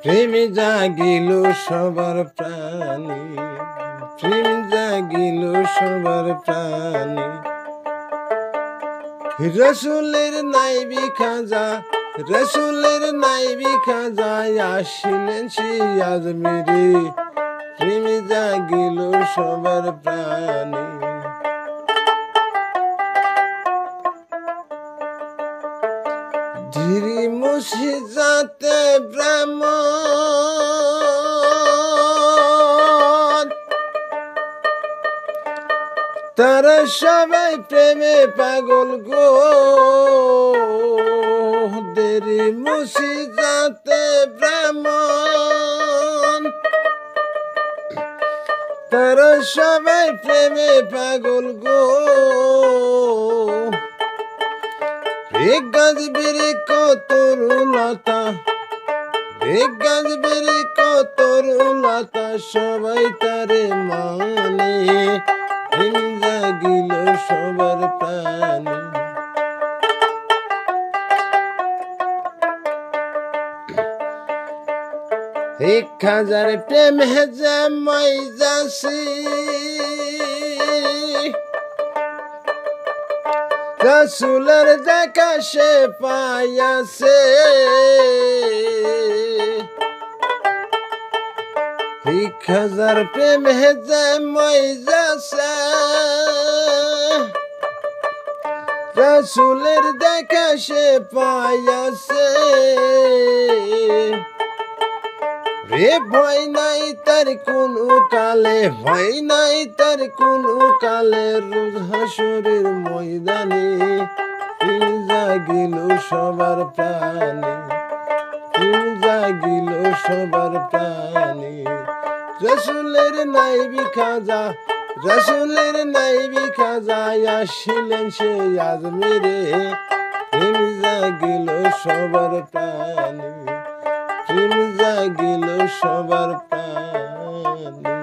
প্রেম জাগিল সবার প্রাণী, প্রেম জাগিল সবার প্রাণী। রসুলের নাইবি খাজা, রসুলের নাইবি খাজা আসিলেন সেই আজমিরে, প্রেম জাগিল সবার প্রাণী। ধীরি মুসি যাতে ব্রাহ্মণ, তারা সবাই প্রেমে পাগল গো। দেরি মুসি যাতে ব্রাহ্মণ, তারা সবাই প্রেমে পাগল গো। এক গাছ বেড়ে কতরুলতা, এক গাছ বেড়ে কতরুলতা, সবাই তারে মানে, প্রেম জাগিল সবার প্রাণী। 1000 প্রেম হেজে মই যাসি, রসুলের দেখা সে পাইয়াছে। 1000 প্রেম হেজে মই যাসে, রসুলের দেখা সে পাইয়াছে। রে ভয় নাই তার কোনো কালে, ভয় নাই তার কোনো কালে, রোজ হাসরের ময়দানে, প্রেম জাগিল সবার প্রাণী, প্রেম জাগিল সবার প্রাণী। রসুলের নাইবি খাজা, রসুলের নাইবি খাজা আসিলেন সেই আজমিরে, প্রেম জাগিল সবার প্রাণী, প্রেম জাগিল সবার প্রাণী।